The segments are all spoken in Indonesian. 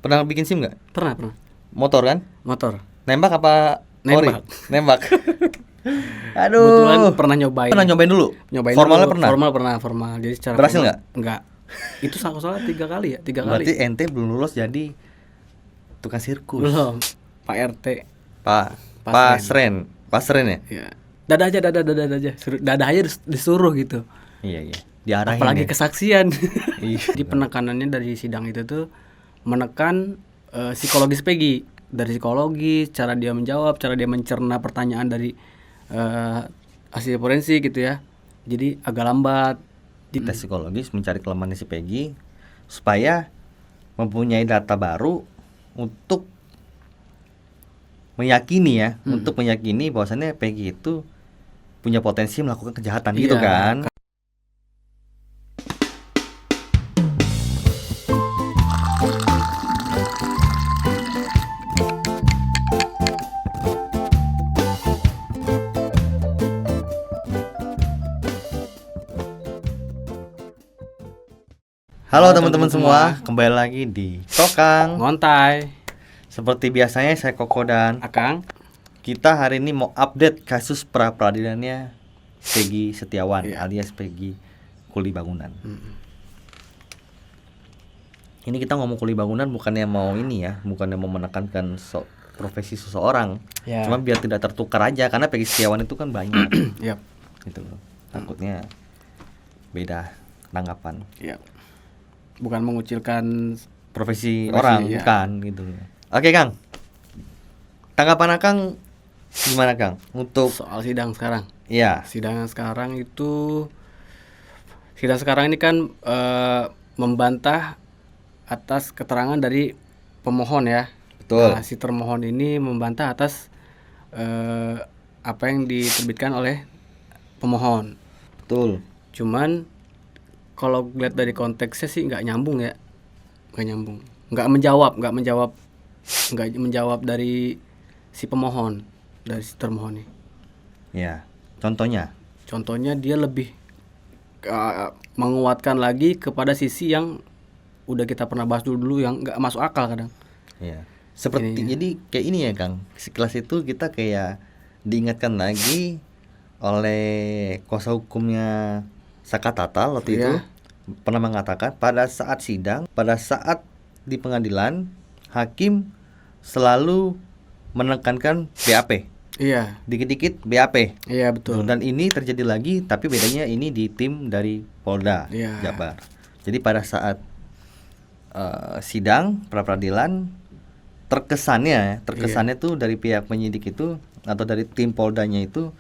Pernah bikin SIM nggak? Pernah. Motor kan? Motor. Nembak apa? Ori? Nembak. Nembak. Kebetulan Aduh. pernah nyobain. Pernah nyobain dulu? Nyobain Formalnya dulu. pernah? Formal. Jadi secara Berhasil formal, nggak? Enggak. Itu soalnya 3 kali ya, 3 Berarti kali. ente belum lulus jadi tukang sirkus. Belum. Pak RT. Pasren ya? Ya. Dada aja. Dada aja disuruh gitu. Iya. Diarahin. Apalagi ya? kesaksian. Iya. Jadi penekanannya dari sidang itu tuh menekan psikologis Peggy. Dari psikologi, cara dia menjawab, cara dia mencerna pertanyaan dari hasil forensik gitu ya. Jadi agak lambat. Tes psikologis mencari kelemahan si Peggy supaya mempunyai data baru untuk meyakini bahwasannya Peggy itu punya potensi melakukan kejahatan gitu kan. Halo teman-teman semua, kembali lagi di Kokang Ngontai. Seperti biasanya saya Koko dan Akang. Kita hari ini mau update kasus pra-peradilannya Peggy Setiawan alias Peggy Kuli Bangunan. Ini kita ngomong kuli bangunan bukannya mau menekankan profesi seseorang, cuma biar tidak tertukar aja karena Peggy Setiawan itu kan banyak. Gitu loh. Takutnya beda tanggapan. Bukan mengucilkan profesi orang, bukan gitu. Oke, Kang. Tanggapan Akang gimana, Kang? Untuk soal sidang sekarang. Iya. Sidang sekarang ini kan membantah atas keterangan dari pemohon ya. Betul. Nah, si termohon ini membantah atas apa yang diterbitkan oleh pemohon. Betul. Cuman kalau lihat dari konteksnya sih nggak nyambung. Nggak menjawab dari si pemohon, dari si termohon nih. Ya, contohnya dia lebih menguatkan lagi kepada sisi yang udah kita pernah bahas dulu yang nggak masuk akal kadang. Iya. Jadi kayak ini ya, Kang. Sekelas itu kita kayak diingatkan lagi oleh kuasa hukumnya Saka Tatal waktu itu pernah mengatakan pada saat sidang, pada saat di pengadilan, hakim selalu menekankan BAP. Iya. Dikit-dikit BAP. Iya, betul. Dan ini terjadi lagi, tapi bedanya ini di tim dari Polda Jabar. Jadi pada saat sidang pra-peradilan terkesannya tuh dari pihak penyidik itu atau dari tim Poldanya itu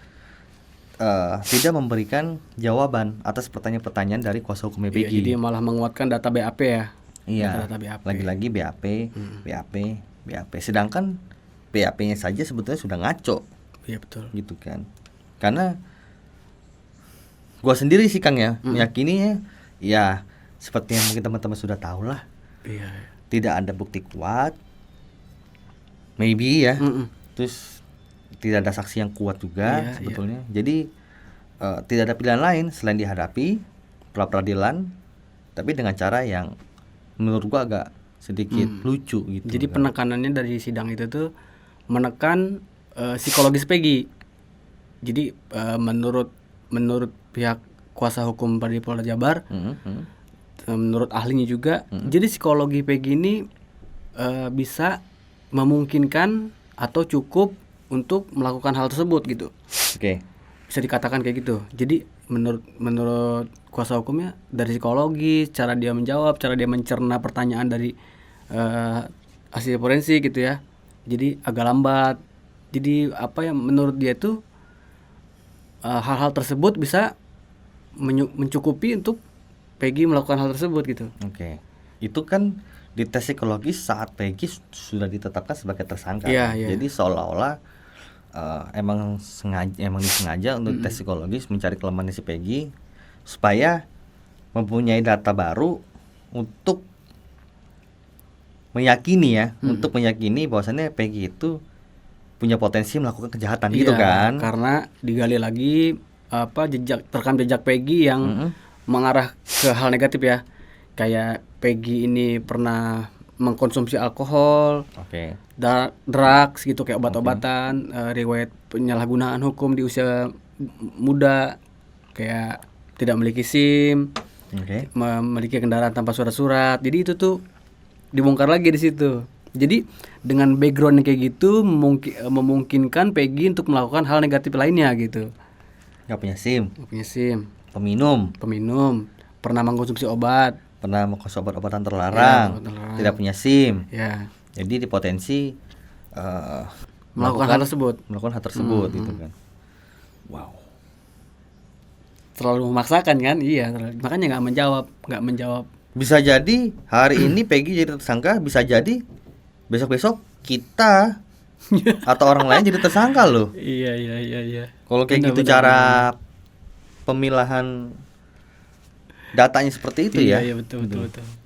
tidak memberikan jawaban atas pertanyaan-pertanyaan dari kuasa hukum Peggy. Jadi malah menguatkan data BAP ya. Iya. Lagi-lagi BAP. Sedangkan BAP-nya saja sebetulnya sudah ngaco. Iya, betul. Gitu kan. Karena gua sendiri sih, Kang ya, meyakini ya seperti yang mungkin teman-teman sudah tahu lah. Iya. Tidak ada bukti kuat. Maybe ya. Terus tidak ada saksi yang kuat juga sebetulnya. Jadi tidak ada pilihan lain selain dihadapi pra-peradilan, tapi dengan cara yang menurut gua agak sedikit lucu gitu. Jadi penekanannya dari sidang itu tuh menekan psikologis Peggy. Jadi menurut pihak kuasa hukum dari Polda Jabar, menurut ahlinya juga, jadi psikologi Peggy ini bisa memungkinkan atau cukup untuk melakukan hal tersebut gitu. Oke. Bisa dikatakan kayak gitu. Jadi menurut kuasa hukumnya dari psikologi, cara dia menjawab, cara dia mencerna pertanyaan dari hasil forensik gitu ya. Jadi agak lambat. Jadi apa yang menurut dia tuh hal-hal tersebut bisa mencukupi untuk Peggy melakukan hal tersebut gitu. Oke. Itu kan di tes psikologis saat Peggy sudah ditetapkan sebagai tersangka. Jadi seolah-olah emang disengaja untuk tes psikologis mencari kelemahan si Peggy supaya mempunyai data baru untuk meyakini bahwasannya Peggy itu punya potensi melakukan kejahatan gitu kan. Karena digali lagi rekam jejak Peggy yang mengarah ke hal negatif ya. Kayak Peggy ini pernah mengkonsumsi alkohol, Oke. drugs gitu kayak obat-obatan, riwayat penyalahgunaan hukum di usia muda, kayak tidak memiliki SIM, Oke. memiliki kendaraan tanpa surat-surat. Jadi itu tuh dibongkar lagi di situ. Jadi dengan background yang kayak gitu memungkinkan Peggy untuk melakukan hal negatif lainnya gitu. Nggak punya SIM, Nggak punya SIM, peminum, pernah mengkonsumsi obat, pernah mengkonsumsi obat-obatan terlarang, obat-obatan. tidak punya SIM. ya, Jadi di potensi melakukan hal tersebut. melakukan hal tersebut gitu kan. Wow. Terlalu memaksakan kan? Iya, makanya nggak menjawab. Bisa jadi hari ini Peggy jadi tersangka, bisa jadi besok-besok kita atau orang lain jadi tersangka loh. Iya. Kalau kayak Benar, gitu benar, cara pemilahan datanya seperti itu ya. Iya, betul.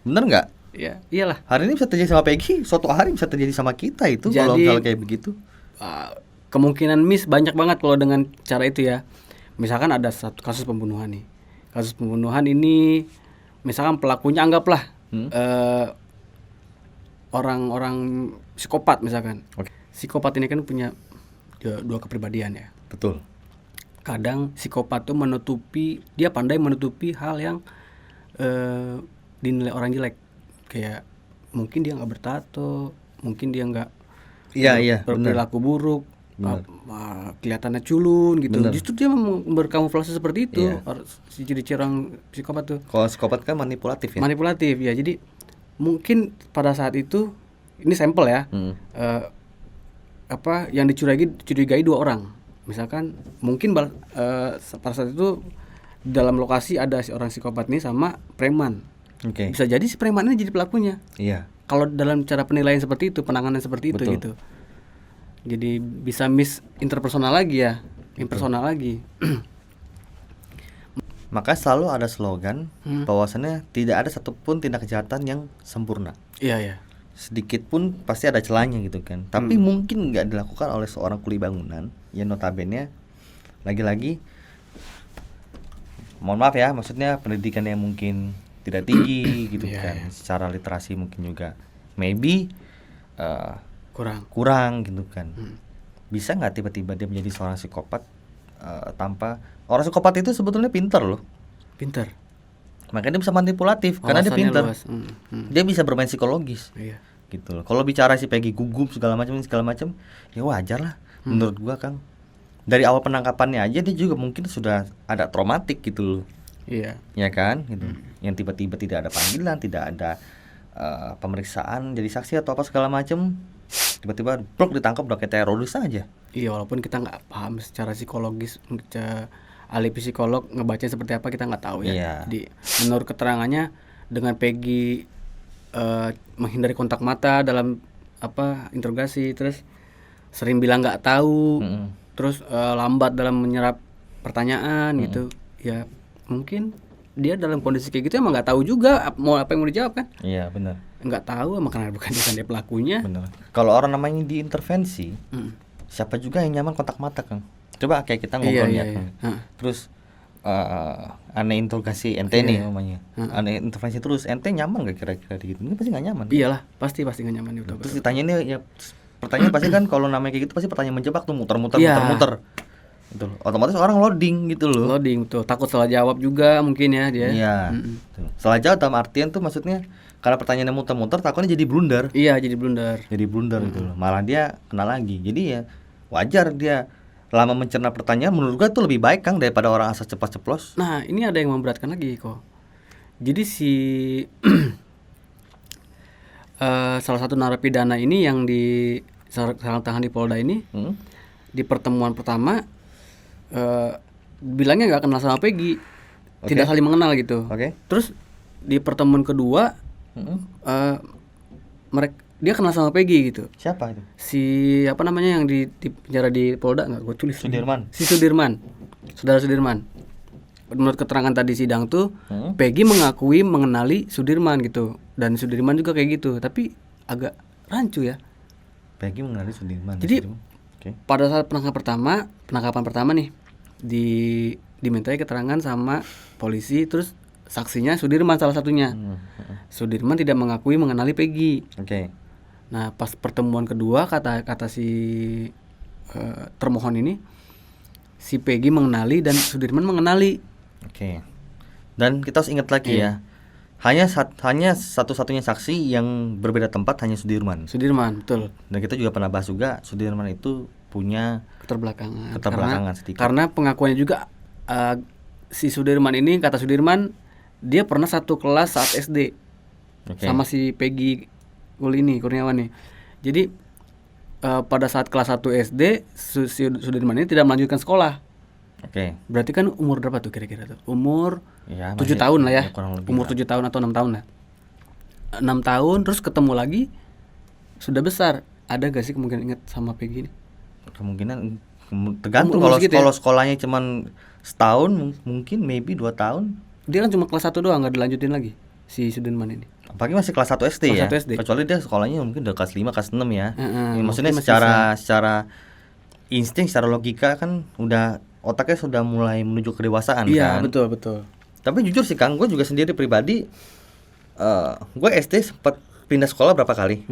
Bener nggak? Iya, iyalah. Hari ini bisa terjadi sama Peggy, suatu hari bisa terjadi sama kita itu kalau Jadi, misalnya kayak begitu. Kemungkinan miss banyak banget kalau dengan cara itu ya. Misalkan ada satu kasus pembunuhan nih. Kasus pembunuhan ini, misalkan pelakunya anggaplah orang-orang psikopat misalkan. Oke. Psikopat ini kan punya dua kepribadian ya. Betul. Kadang psikopat tuh dia pandai menutupi hal yang dinilai orang jelek, kayak mungkin dia nggak bertato, mungkin dia nggak Iya, berperilaku buruk, kelihatannya culun gitu. Bener. Justru dia berkamuflase seperti itu. Iya. Si ciri-ciri orang psikopat tuh Kalau psikopat kan manipulatif ya. manipulatif ya. Jadi mungkin pada saat itu ini sampel ya, yang dicurigai 2 orang. Misalkan mungkin pada saat itu dalam lokasi ada si orang psikopat ini sama preman. Oke. Bisa jadi si preman ini jadi pelakunya. Iya. Kalau dalam cara penilaian seperti itu, penanganan seperti itu Betul. gitu. Jadi bisa miss interpersonal lagi ya, impersonal lagi. Maka selalu ada slogan bahwasannya tidak ada satupun tindak kejahatan yang sempurna. Iya. Sedikit pun pasti ada celahnya gitu kan. Tapi mungkin nggak dilakukan oleh seorang kuli bangunan yang notabene lagi-lagi, mohon maaf ya, maksudnya pendidikan yang mungkin tidak tinggi gitu kan. Secara literasi mungkin juga maybe kurang gitu kan. Bisa nggak tiba-tiba dia menjadi seorang psikopat tanpa orang psikopat itu sebetulnya pinter loh. Pinter. Makanya dia bisa manipulatif karena dia pinter. Dia bisa bermain psikologis. Iya. Gitu loh. Kalau bicara si Peggy gugup segala macam ya wajar lah menurut gua Kang. Dari awal penangkapannya aja dia juga mungkin sudah ada traumatik gitu loh. Iya. Ya kan gitu. Yang tiba-tiba tidak ada panggilan, tidak ada pemeriksaan jadi saksi atau apa segala macam, tiba-tiba blok ditangkap udah kayak teroris aja. Iya, walaupun kita nggak paham secara psikologis, ahli psikolog ngebaca seperti apa kita nggak tahu ya. Iya. Jadi menurut keterangannya dengan Peggy menghindari kontak mata dalam interogasi, terus sering bilang nggak tahu, terus lambat dalam menyerap pertanyaan gitu. Ya mungkin dia dalam kondisi kayak gitu emang nggak tahu juga mau apa yang mau dijawab kan. Iya benar. Nggak tahu emang karena bukan dia pelakunya. Benar. Kalau orang namanya diintervensi, siapa juga yang nyaman kontak mata Kang? Coba kayak kita ngobrol ya Kang. Terus aneh interogasi ente nih namanya. Aneh intervensi terus ente nyaman gak kira-kira gitu? Ini pasti nggak nyaman. Iyalah, pasti nggak nyaman itu. Terus ditanya ini ya pertanyaan pasti kan kalau namanya kayak gitu pasti pertanyaan menjebak tuh muter-muter. Gitu. Otomatis orang loading gitu loh. Loading tuh, takut salah jawab juga mungkin ya dia. Iya. Salah jawab dalam artian tuh maksudnya karena pertanyaannya muter-muter takutnya jadi blunder. Iya, jadi blunder. Jadi blunder gitu loh. Malah dia kena lagi. Jadi ya wajar dia lama mencerna pertanyaan, menurut gua tuh lebih baik Kang daripada orang asal ceplos-ceplos. Nah, ini ada yang memberatkan lagi kok. Jadi si salah satu narapidana ini yang sarang tahan di Polda ini di pertemuan pertama bilangnya nggak kenal sama Peggy, tidak saling mengenal gitu. Terus di pertemuan kedua dia kenal sama Peggy gitu. Siapa itu? Si apa namanya yang di penjara di Polda, nggak gue tulis. Sudirman. Si Sudirman, saudara Sudirman. Menurut keterangan tadi sidang tuh, Peggy mengakui mengenali Sudirman gitu, dan Sudirman juga kayak gitu, tapi agak rancu ya. Peggy mengenali Sudirman. Jadi pada saat penangkapan pertama nih, dimintai keterangan sama polisi, terus saksinya Sudirman salah satunya. Sudirman tidak mengakui mengenali Peggy. Oke. Nah, pas pertemuan kedua kata si termohon ini, si Peggy mengenali dan Sudirman mengenali. Oke. Dan kita harus ingat lagi ya, hanya satu-satunya saksi yang berbeda tempat hanya Sudirman. Sudirman, betul. Dan kita juga pernah bahas juga Sudirman itu punya keterbelakangan sedikit. Karena pengakuannya juga si Sudirman ini, kata Sudirman, dia pernah satu kelas saat SD sama si Peggy Kurniawan nih. Jadi pada saat kelas 1 SD si Sudirman ini tidak melanjutkan sekolah. Oke. Berarti kan umur berapa tuh kira-kira tuh? Umur ya, 7 tahun lah ya. Umur 7 lah. tahun atau 6 tahun lah. 6 tahun terus ketemu lagi sudah besar. Ada gak sih kemungkinan ingat sama Peggy ini? Kemungkinan tergantung. Umur Kalau segitu ya? sekolahnya cuman setahun, mungkin maybe 2 tahun. Dia kan cuma kelas 1 doang, gak dilanjutin lagi si Sudirman ini. Apalagi masih kelas 1 SD ya. 1 SD. Kecuali dia sekolahnya mungkin udah kelas 5, kelas 6 ya. Ya, maksudnya secara insting, secara logika kan udah otaknya sudah mulai menuju kedewasaan. Iya, kan. betul. Tapi jujur sih Kang, gue juga sendiri pribadi, gue SD sempat pindah sekolah berapa kali.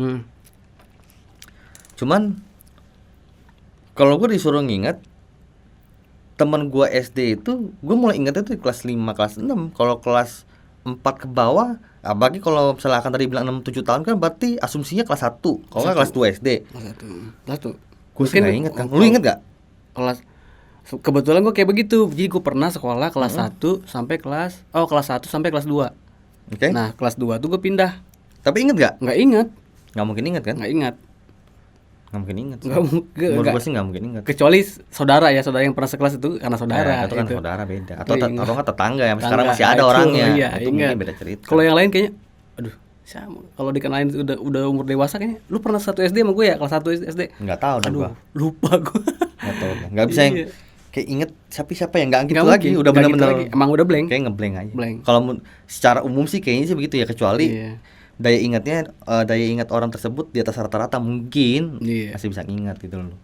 Cuman kalau gue disuruh nginget, teman gue SD itu, gue mulai ingetnya tuh di kelas 5, kelas 6. Kalau kelas 4 ke bawah, apalagi kalau misalnya akan tadi bilang 6-7 tahun kan berarti asumsinya kelas 1. Kalau nggak kelas 2 SD. Kelas 1. Gue sih nggak inget Kang. Lu inget gak? Kebetulan gue kayak begitu. Jadi gue pernah sekolah kelas 1 sampai kelas 1 sampai kelas 2. Oke. Nah, kelas 2 tuh gue pindah. Tapi inget gak? Nggak inget. Nggak mungkin inget kan? Nggak ingat. Nggak mungkin inget. Menurut gue sih nggak mungkin inget. Kecuali saudara yang pernah sekelas itu karena saudara. Itu kan saudara beda. Atau Iya, nggak tetangga yang sekarang Tetangga, masih ada itu, orangnya. iya, Itu ingat. mungkin beda cerita. Kalau yang lain kayaknya, aduh, sama. Kalau dikenalin udah umur dewasa kayaknya, lu pernah 1 SD sama gue ya, kelas 1 SD. Nggak tahu dong gue. Lupa gue. Nggak tahu. Nggak bisa yang kayak inget siapa yang nggak gitu Nggak lagi. mungkin, Udah nggak gitu benar-benar lagi. Emang udah blank. Kayak ngeblank aja. Blank. Kalau secara umum sih kayaknya sih begitu ya, kecuali Iya. daya ingat orang tersebut di atas rata-rata mungkin masih bisa ngingat gitu loh.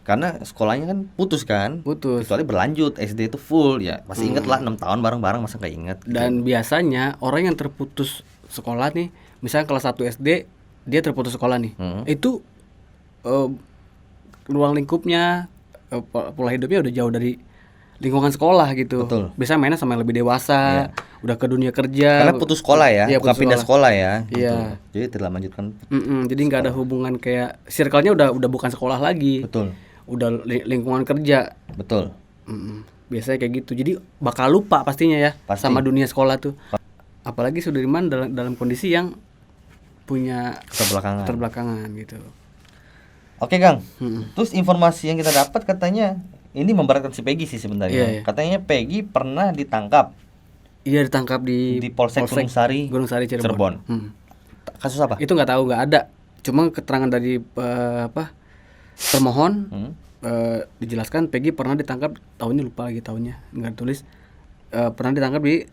Karena sekolahnya kan putus kan. Kecuali berlanjut SD itu full ya pasti inget lah 6 tahun bareng-bareng, masa nggak inget gitu. Dan biasanya orang yang terputus sekolah nih, misalnya kelas 1 SD dia terputus sekolah nih, itu ruang lingkupnya, pola hidupnya udah jauh dari lingkungan sekolah gitu. Betul. Biasanya mainnya sama yang lebih dewasa, udah ke dunia kerja. Karena putus sekolah ya, Iya, bukan putus pindah sekolah ya. Iya. Gitu. Jadi tidak melanjutkan. Jadi nggak ada hubungan kayak circle-nya udah bukan sekolah lagi. Betul. Udah lingkungan kerja. Betul. Biasanya kayak gitu. Jadi bakal lupa pastinya ya. Pasti. Sama dunia sekolah tuh. Apalagi Sudirman dalam kondisi yang punya keterbelakangan gitu. Oke Kang. Terus informasi yang kita dapat katanya ini memberatkan si Peggy sih sebenarnya. Iya. Katanya Peggy pernah ditangkap. Iya, ditangkap di Polsek Gunung Sari Cirebon. Kasus apa? Itu nggak tahu, nggak ada. Cuma keterangan dari termohon dijelaskan Peggy pernah ditangkap, tahunnya lupa lagi tahunnya, nggak tulis. Pernah ditangkap di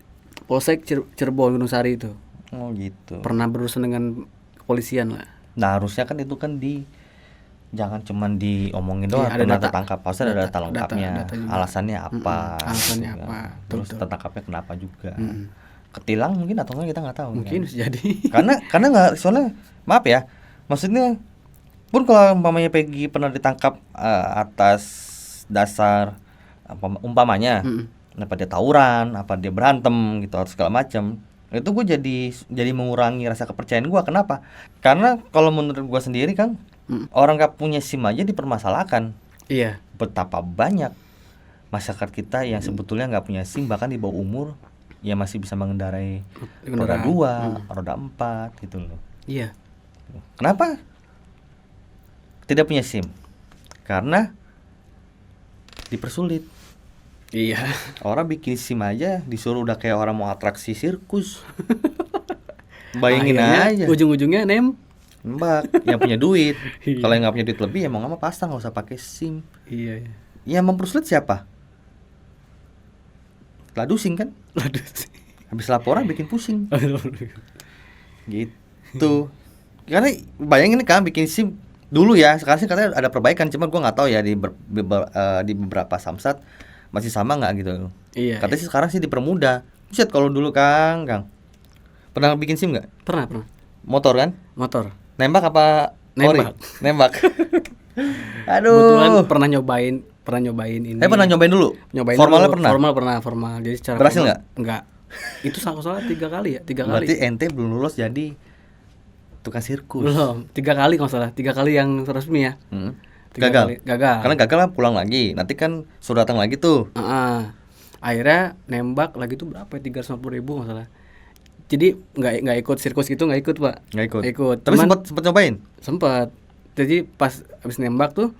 Polsek Cirebon Gunung Sari itu. Oh gitu. Pernah berurusan dengan kepolisian lah. Nah harusnya kan itu kan jangan cuman diomongin doang, ada pernah data. tertangkap, pasti ada data lengkapnya, Alasannya apa, terus tertangkapnya kenapa juga, ketilang mungkin atau enggak kita nggak tahu. Mungkin bisa jadi. karena nggak, soalnya maaf ya, maksudnya pun kalau umpamanya Peggy pernah ditangkap atas dasar umpamanya, apa dia tawuran, apa dia berantem gitu atau segala macam, itu gue jadi mengurangi rasa kepercayaan gue. Kenapa? Karena kalau menurut gue sendiri Kang, orang gak punya SIM aja dipermasalahkan. Iya. Betapa banyak masyarakat kita yang sebetulnya gak punya SIM, bahkan di bawah umur yang masih bisa mengendarai roda 2, roda 4 gitu loh. Iya. Kenapa tidak punya SIM? Karena dipersulit. Iya. Orang bikin SIM aja disuruh udah kayak orang mau atraksi sirkus. Bayangin aja. Ujung-ujungnya Mbak yang punya duit. Kalau yang nggak punya duit lebih ya mau nggak mau pasang, nggak usah pakai SIM. Iya. Yang mempersulit siapa? Ladusing kan? Habis laporan bikin pusing. Gitu. Karena bayangin kan bikin SIM dulu ya. Sekarang sih katanya ada perbaikan, cuma gue nggak tahu ya di beberapa samsat masih sama nggak gitu. Iya. Katanya sih sekarang sih dipermudah. Buset, kalau dulu Kang, pernah bikin SIM nggak? Pernah. Motor kan? Motor. Nembak apa? Ori? Nembak. Nembak. Kebetulan Aduh. pernah nyobain ini. Pernah nyobain dulu? Nyobain Formalnya dulu. pernah? Formal. Jadi secara Berhasil formal, nggak? Enggak. Itu salah 3 kali ya, 3 kali. Berarti ente belum lulus jadi tukang sirkus. Belum, 3 kali kalau salah, 3 kali yang resmi ya. Gagal. Gagal. Karena gagal lah pulang lagi. Nanti kan suruh datang lagi tuh. Akhirnya nembak lagi tuh berapa ya, 350.000 nggak salah. Jadi nggak ikut sirkus gitu, nggak ikut Pak. Nggak ikut. Ikut. Tapi sempat nyobain. Sempat. Jadi pas abis nembak tuh,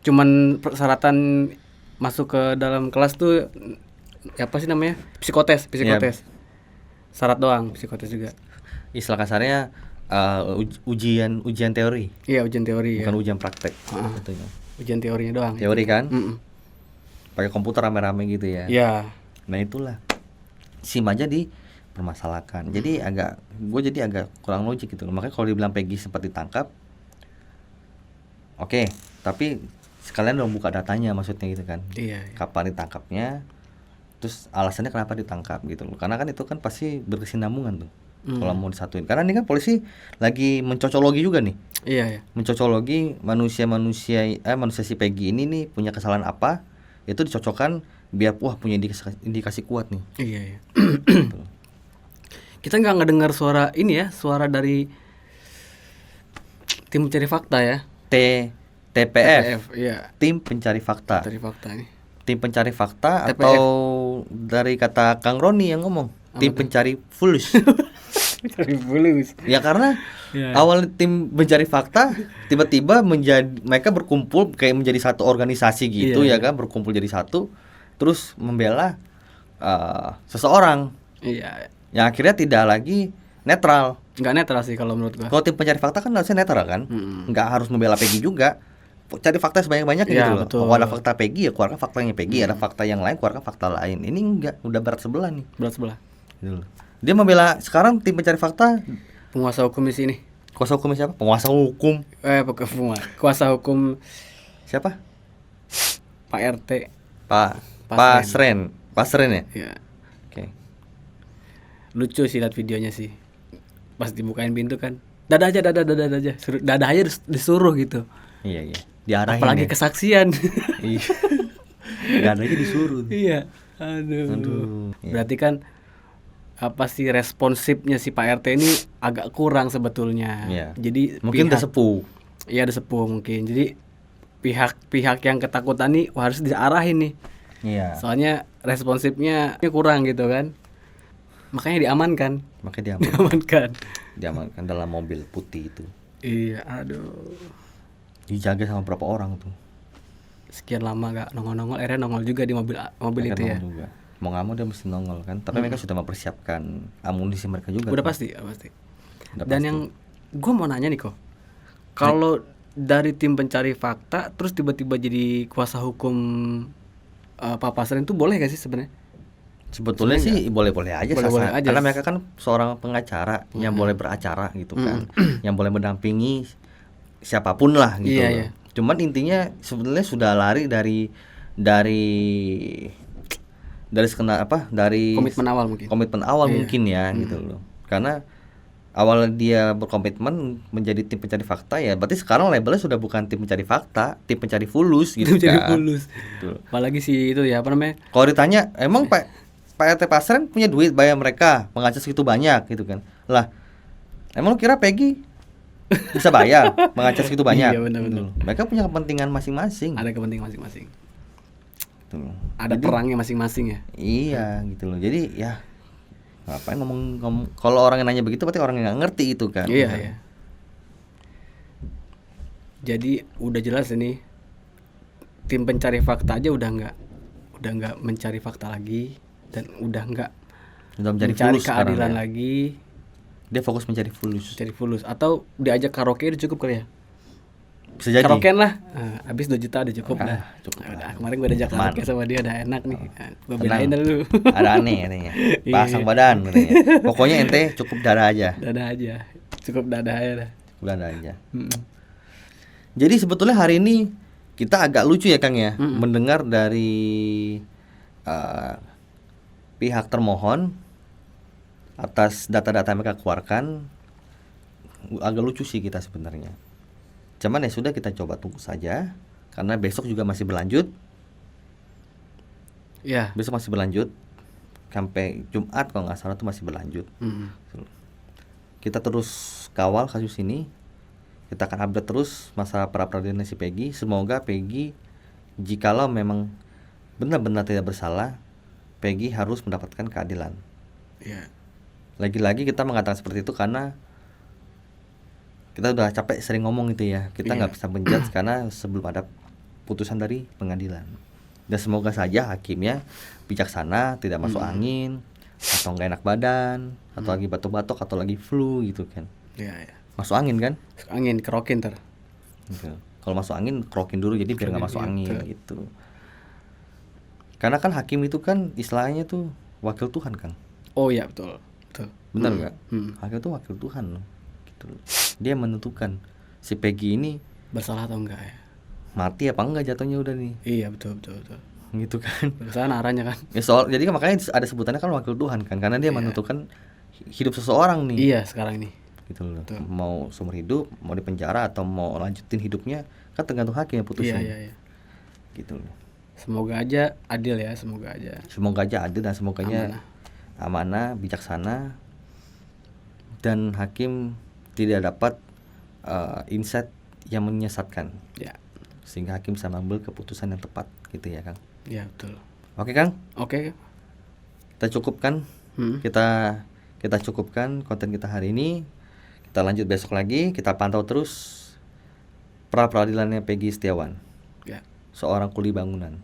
cuman persyaratan masuk ke dalam kelas tuh apa sih namanya, psikotes. Syarat doang, psikotes juga. Istilah kasarnya ujian teori. Iya, ujian teori. Bukan ya. ujian praktek. Betulnya. Ujian teorinya doang. Teori kan? Pakai komputer rame-rame gitu ya. Iya. Nah itulah SIM aja dipermasalahkan. Jadi gue jadi agak kurang logik gitu. Makanya kalau dibilang Peggy sempat ditangkap, oke, tapi sekalian dong buka datanya maksudnya gitu kan. Iya. Kapan ditangkapnya? Terus alasannya kenapa ditangkap gitu loh. Karena kan itu kan pasti berkesinambungan tuh. Kalau mau disatuin. Karena ini kan polisi lagi mencocologi juga nih. Iya. Mencocologi manusia si Peggy ini nih punya kesalahan apa? Itu dicocokkan biar punya indikasi kuat nih. Iya. Kita nggak ngedengar suara ini ya, suara dari tim pencari fakta ya. TPF. Iya. Tim pencari fakta. Pencari fakta ini. Tim pencari fakta TPF. atau dari kata Kang Roni yang ngomong tim pencari fulus. Pencari fulus. Ya karena awal tim pencari fakta tiba-tiba mereka berkumpul kayak menjadi satu organisasi gitu ya kan, berkumpul jadi satu terus membela seseorang. Iya. Yang akhirnya tidak lagi netral. Nggak netral sih kalau menurut gua. Kalau tim pencari fakta kan harusnya netral kan, nggak harus membela Peggy juga. Cari fakta sebanyak-banyaknya gitu loh. Betul. Kalau ada fakta Peggy ya keluarkan faktanya Peggy, ada fakta yang lain keluarkan fakta lain. Ini enggak, udah berat sebelah nih. Berat sebelah. Gitu loh. Dia membela sekarang tim pencari fakta. Penguasa hukum di sini. Kuasa hukumnya siapa? Penguasa hukum. Bukan kuasa hukum Siapa? Pak RT. Pasren ya? Iya. Oke. Lucu sih lihat videonya sih. Pas dibukain pintu kan. Dada aja. Dada aja disuruh gitu. Iya. Diarahin. Apalagi ya? kesaksian. Iya. Dada aja disuruh. Iya. Aduh. Iya. Berarti kan apa sih responsifnya si Pak RT ini agak kurang sebetulnya. Iya. Jadi mungkin udah sepuh. Iya, udah sepuh mungkin. Jadi pihak yang ketakutan nih harus diarahin nih. Iya. Soalnya responsifnya kurang gitu kan. Makanya diamankan. Diamankan dalam mobil putih itu. Iya, aduh. Dijaga sama berapa orang tuh. Sekian lama gak nongol-nongol, akhirnya nongol juga di mobil itu ya. Juga. Mau nggak mau dia mesti nongol kan. Tapi mereka sudah mempersiapkan amunisi mereka juga. Udah kan? pasti. Udah Dan pasti. yang gue mau nanya nih kok, kalau dari tim pencari fakta terus tiba-tiba jadi kuasa hukum Pak Pasren itu boleh gak sih sebenarnya? Sebetulnya sih boleh-boleh aja, boleh-boleh aja. karena mereka kan seorang pengacara yang boleh beracara gitu kan, yang boleh mendampingi siapapun lah gitu. Iya. Cuman intinya sebetulnya sudah lari dari komitmen awal mungkin ya gitu loh. Karena awal dia berkomitmen menjadi tim pencari fakta ya, berarti sekarang labelnya sudah bukan tim pencari fakta, tim pencari fulus gitu kan. Betul. Apalagi sih itu ya, apa namanya? Kalau ditanya, emang Pak RT Pasren punya duit bayar mereka pengacara segitu banyak gitu kan. Lah, emang lu kira Peggy bisa bayar pengacara segitu banyak? Iya, benar. Mereka punya kepentingan masing-masing. Ada kepentingan masing-masing. Gitu. Ada perangnya masing-masing ya. Iya, gitu loh. Jadi ya ngapain ngomong kalau orang yang nanya begitu berarti orang yang nggak ngerti itu kan. Iya. Jadi udah jelas ini tim pencari fakta aja udah nggak mencari fakta lagi dan udah nggak mencari keadilan lagi. Dia fokus mencari fulus. Atau diajak karaoke udah cukup kali ya. Bisa jadi. Karaokean lah. Habis 2 juta udah cukup dah. Cukup. Udah, kemarin gue diajak karaoke sama dia udah enak nih. Gue belain dulu. Ada aneh katanya. Pasang badan katanya. Pokoknya ente cukup dada aja. Cukup dada aja dah. Dada aja. Jadi sebetulnya hari ini kita agak lucu ya Kang ya, mendengar dari pihak termohon atas data-data yang mereka keluarkan. Agak lucu sih kita sebenarnya. Cuman ya sudah, kita coba tunggu saja karena besok juga masih berlanjut. Ya. Besok masih berlanjut sampai Jumat kalau nggak salah tuh masih berlanjut. Kita terus kawal kasus ini. Kita akan update terus masalah pra peradilan si Peggy. Semoga Peggy, jikalau memang benar-benar tidak bersalah, Peggy harus mendapatkan keadilan. Ya. Lagi-lagi kita mengatakan seperti itu karena kita udah capek sering ngomong itu ya. Kita nggak bisa menjudge karena sebelum ada putusan dari pengadilan. Dan semoga saja hakimnya bijaksana, tidak masuk angin, atau nggak enak badan, atau lagi batuk-batuk, atau lagi flu gitu kan. Iya. Masuk angin kan? Masuk angin, kerokin ter. Gitu. Kalau masuk angin kerokin dulu jadi biar nggak masuk angin gitu. Karena kan hakim itu kan istilahnya tuh wakil Tuhan kan. Oh iya, betul. Benar nggak? Hakim itu wakil Tuhan loh. Gitu. Dia menentukan si Peggy ini bersalah atau enggak ya. Mati apa enggak jatuhnya udah nih. Iya, betul. Gitu kan. Bersalah arahnya kan. Ya jadi kan makanya ada sebutannya kan wakil Tuhan kan, karena dia menentukan hidup seseorang nih. Iya, sekarang ini. Gitu loh. Mau seumur hidup, mau dipenjara atau mau lanjutin hidupnya kan tergantung hakim yang putusin. Iya. Gitu loh. Semoga aja adil ya, semoga aja adil dan semoganya amanah, bijaksana, dan hakim tidak dapat insight yang menyesatkan. Ya. Sehingga hakim bisa mengambil keputusan yang tepat gitu ya, Kang. Ya, betul. Oke, Kang? Oke. Kita cukupkan. Kita cukupkan konten kita hari ini. Kita lanjut besok lagi. Kita pantau terus pra peradilannya Peggy Setiawan. Ya. Seorang kuli bangunan.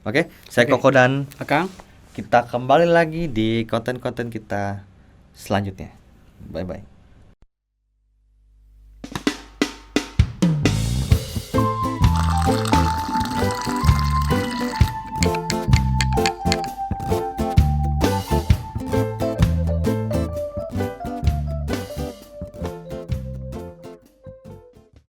Oke, saya Koko dan Akang. Kita kembali lagi di konten-konten kita selanjutnya. Bye-bye.